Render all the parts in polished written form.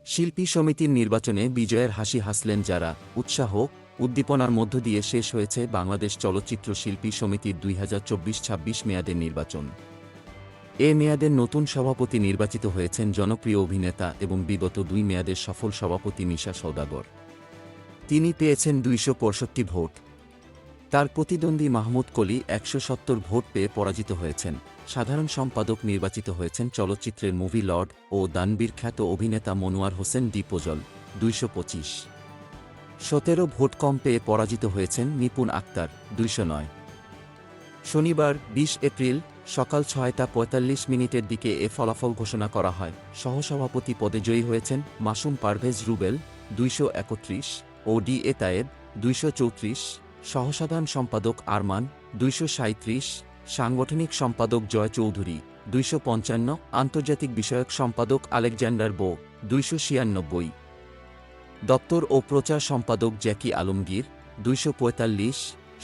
শিল্পী সমিতির নির্বাচনে বিজয়ের হাসি হাসলেন যারা। উৎসাহ উদ্দীপনার মধ্য দিয়ে শেষ হয়েছে বাংলাদেশ চলচ্চিত্র শিল্পী সমিতির 2024-26 মেয়াদের নির্বাচন। এ মেয়াদের নতুন সভাপতি নির্বাচিত হয়েছেন জনপ্রিয় অভিনেতা এবং বিগত 2 মেয়াদের সফল সভাপতি মিশা সওদাগর। তিনি পেয়েছেন 265 ভোট। তার প্রতিদ্বন্দ্বী মাহমুদ কলি 170 ভোট পেয়ে পরাজিত হয়েছেন। সাধারণ সম্পাদক নির্বাচিত হয়েছেন চলচ্চিত্রের মুভি লর্ড ও দানবীর খ্যাত অভিনেতা মনোয়ার হোসেন ডিপোজল 225। 17 ভোট কম পেয়ে পরাজিত হয়েছেন নিপুণ আক্তার 209। শনিবার 20 এপ্রিল সকাল 6টা 45 দিকে এ ফলাফল ঘোষণা করা হয়। সহসভাপতি পদে জয়ী হয়েছেন মাসুম পারভেজ রুবেল 231 ও ডি এ তায়েব 234, সহসাধারণ সম্পাদক আরমান 237, সাংগঠনিক সম্পাদক জয় চৌধুরী 255, আন্তর্জাতিক বিষয়ক সম্পাদক আলেকজান্ডার বো 296, দপ্তর ও প্রচার সম্পাদক জ্যাকি আলমগীর 245,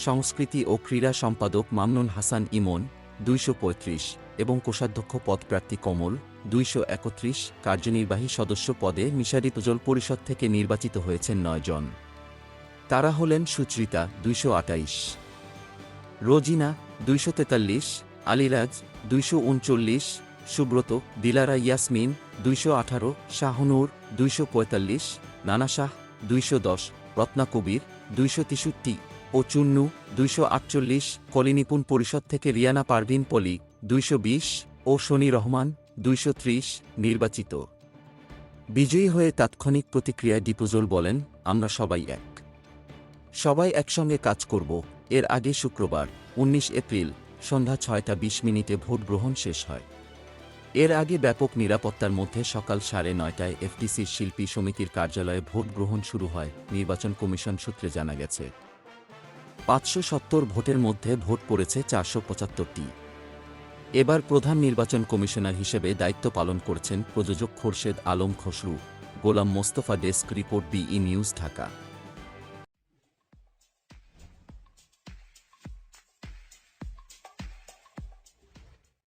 সংস্কৃতি ও ক্রীড়া সম্পাদক মামনুন হাসান ইমন 235 এবং কোষাধ্যক্ষ পদপ্রার্থী কমল 231। কার্যনির্বাহী সদস্য পদে মিশারিতজল পরিষদ থেকে নির্বাচিত হয়েছেন 9 জন। তারা হলেন সুচরিতা 228, রোজিনা 243, আলিরাজ 239, সুব্রত, দিলারা ইয়াসমিন 218, শাহনূর 245, নানা শাহ 210, রত্না কবির 263 ও চুন্নু 248। কলিনিপুণ পরিষদ থেকে রিয়ানা পারভিন পলি 220 ও শনি রহমান 230 নির্বাচিত। বিজয়ী হয়ে তাৎক্ষণিক প্রতিক্রিয়ায় ডিপোজল বলেন, আমরা সবাই এক। সবাই একসঙ্গে কাজ করব। এর আগে শুক্রবার 19 এপ্রিল সন্ধ্যা 6টা 20 ভোট গ্রহণ শেষ হয়। এর আগে ব্যাপক নিরাপত্তার মধ্যে সকাল 9:30টায় এফডিসির শিল্পী সমিতির কার্যালয়ে ভোট গ্রহণ শুরু হয়। নির্বাচন কমিশন সূত্রে জানা গেছে 570 ভোটের মধ্যে ভোট পড়েছে 475টি। এবার প্রধান নির্বাচন কমিশনার হিসেবে দায়িত্ব পালন করছেন প্রযোজক Khorshed Alam Khasru. Golam Mostafa, desk report, BE news, Dhaka.